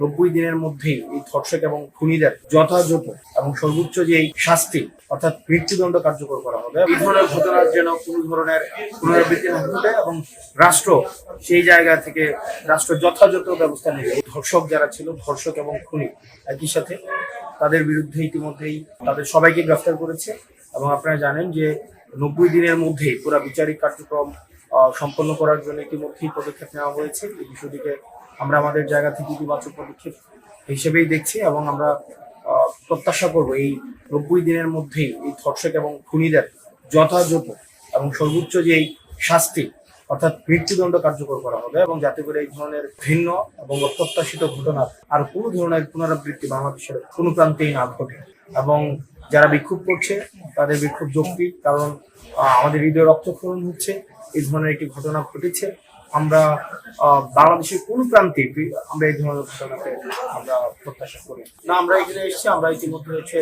90 দিনের মধ্যেই এই ধর্ষক এবং খুনিদের যথাযথ এবং সর্বোচ্চ যে শাস্তি অর্থাৎ মৃত্যুদণ্ড কার্যকর করা হবে। এই ধরনের ঘটনার যেন কোনো ধরনের পুনরাবৃত্তি না ঘটে এবং রাষ্ট্র সেই জায়গা থেকে রাষ্ট্র যথাযথ ব্যবস্থা নেবে। ধর্ষক যারা ছিল, ধর্ষক এবং খুনি একই সাথে, তাদের বিরুদ্ধে ইতিমধ্যেই তাদের সবাইকে গ্রেফতার করেছে এবং আপনারা জানেন যে 90 দিনের মধ্যেই পুরো বিচারিক কার্যক্রম সম্পন্ন করার জন্য ইতিমধ্যেই পদক্ষেপ নেওয়া হয়েছে। এই বিষয়টিকে আমরা আমাদের জায়গা থেকে ইতিবাচক পদক্ষেপ হিসেবেই দেখছি এবং আমরা প্রত্যাশা করব এই 90 দিনের মধ্যেই এই ধর্ষক এবং খুনিদের যথাযথ এবং সর্বোচ্চ যে শাস্তি অর্থাৎ মৃত্যুদণ্ড কার্যকর করা হবে এবং যাতে করে এই ধরনের ভিন্ন এবং অপ্রত্যাশিত ঘটনার আর কোনো ধরনের পুনরাবৃত্তি বাংলাদেশের কোনো প্রান্তেই না ঘটে। এবং যারা বিক্ষোভ করছে তাদের বিক্ষোভ যৌক্তিক, কারণ আমাদের হৃদয় রক্তক্ষরণ হচ্ছে, এই ধরনের একটি ঘটনা ঘটেছে। আমরা বাংলাদেশের কোন প্রান্তে আমরা এই ধরনের ঘটনাকে আমরা প্রত্যাশা করি না। আমরা এখানে এসেছি, আমরা ইতিমধ্যে হচ্ছে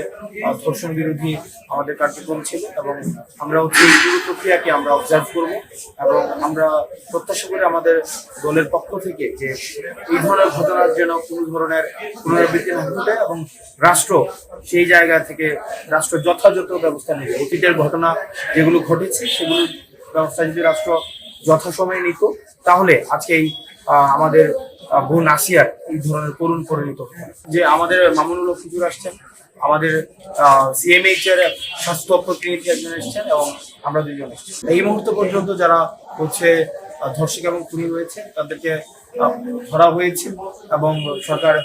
ধর্ষণ বিরোধী আমাদের কার্যক্রম ছিল এবং আমরা হচ্ছে এই পুরো প্রক্রিয়াকে আমরা অবজার্ভ করবো এবং আমরা প্রত্যাশা করি আমাদের দলের পক্ষ থেকে যে এই ধরনের ঘটনার যেন কোনো ধরনের পুনরাবৃত্তি না ঘটে এবং রাষ্ট্র সেই জায়গা থেকে রাষ্ট্র যথাযথ ব্যবস্থা নেবে। অতীতের ঘটনা যেগুলো ঘটেছে সেগুলোর ব্যবস্থা যদি রাষ্ট্র যথাসময়ে নিত তাহলে আজকে এই আমাদের বোন আসিয়ার এই ধরনের করুণ পরিণত হতো। যে আমাদের মামুনুল হক হুজুর আসছেন, আমাদের সিএমএইচ এর স্বাস্থ্য প্রতিনিধি একজন এসছেন এবং আমরা দুজন এসেছি। এই মুহূর্ত পর্যন্ত যারা হচ্ছে ধর্ষক এবং খুনি রয়েছে তাদেরকে ধরা হয়েছে এবং সরকার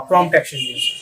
প্রম্পট অ্যাকশন নিয়েছে।